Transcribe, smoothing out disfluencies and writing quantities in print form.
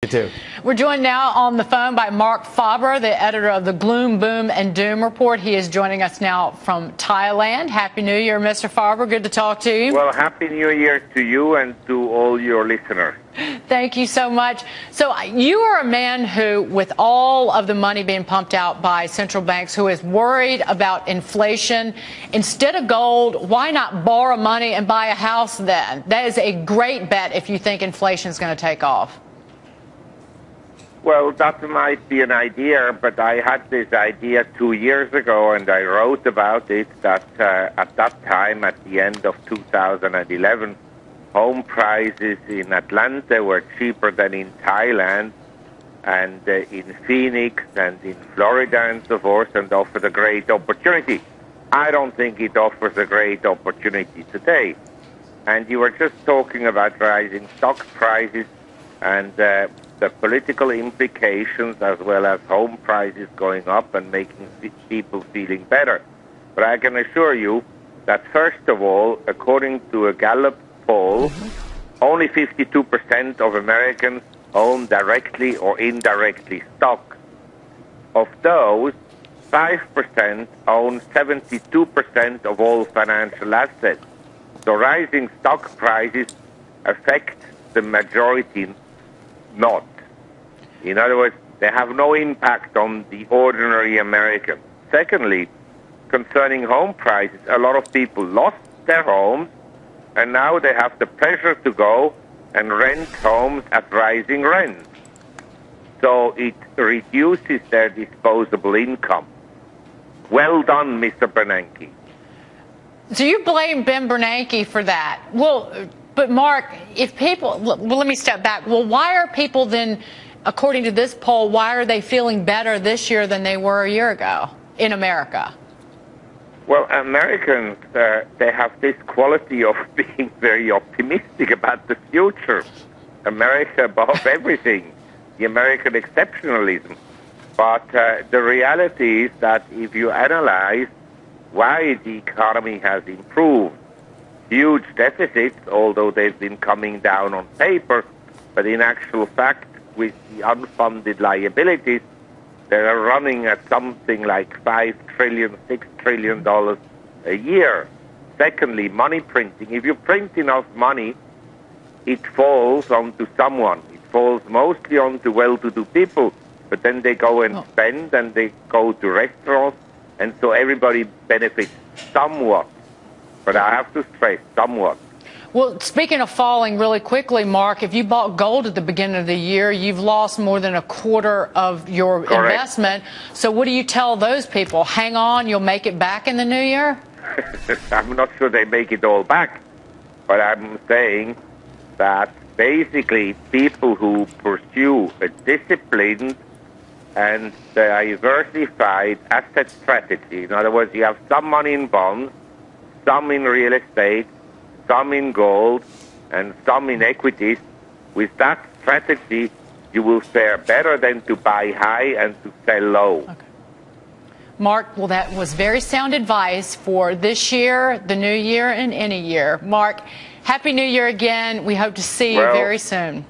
You too. We're joined now on the phone by Marc Faber, the editor of the Gloom, Boom, and Doom Report. He is joining us now from Thailand. Happy New Year, Mr. Faber. Good to talk to you. Well, Happy New Year to you and to all your listeners. Thank you so much. So you are a man who, with all of the money being pumped out by central banks, who is worried about inflation. Instead of gold, why not borrow money and buy a house then? That is a great bet if you think inflation is going to take off. Well, that might be an idea, but I had this idea 2 years ago, and I wrote about it that at that time, at the end of 2011, home prices in Atlanta were cheaper than in Thailand and in Phoenix and in Florida and so forth, and offered a great opportunity. I don't think it offers a great opportunity today. And you were just talking about rising stock prices and the political implications, as well as home prices going up and making people feeling better. But I can assure you that, first of all, according to a Gallup poll, only 52% of Americans own directly or indirectly stock. Of those, 5% own 72% of all financial assets. So rising stock prices affect the majority not. In other words, they have no impact on the ordinary American. Secondly, concerning home prices, a lot of people lost their homes, and now they have the pressure to go and rent homes at rising rents. So it reduces their disposable income. Well done, Mr. Bernanke. So you blame Ben Bernanke for that. Well, but Mark, if people, well, let me step back. Well, why are people then, according to this poll, why are they feeling better this year than they were a year ago in America? Well, Americans, they have this quality of being very optimistic about the future. America above everything, the American exceptionalism. But the reality is that if you analyze why the economy has improved, huge deficits, although they've been coming down on paper, but in actual fact, with the unfunded liabilities, they are running at something like $5 trillion, $6 trillion a year. Secondly, money printing. If you print enough money, it falls onto someone. It falls mostly onto well-to-do people, but then they go and spend, and they go to restaurants, and so everybody benefits somewhat. But I have to stress, somewhat. Well, speaking of falling really quickly, Mark, if you bought gold at the beginning of the year, you've lost more than a quarter of your investment. So what do you tell those people? Hang on, you'll make it back in the new year? I'm not sure they make it all back. But I'm saying that basically people who pursue a disciplined and diversified asset strategy, in other words, you have some money in bonds, some in real estate, some in gold, and some in equities. With that strategy, you will fare better than to buy high and to sell low. Okay. Mark, well, that was very sound advice for this year, the new year, and any year. Mark, Happy New Year again. We hope to see you very soon.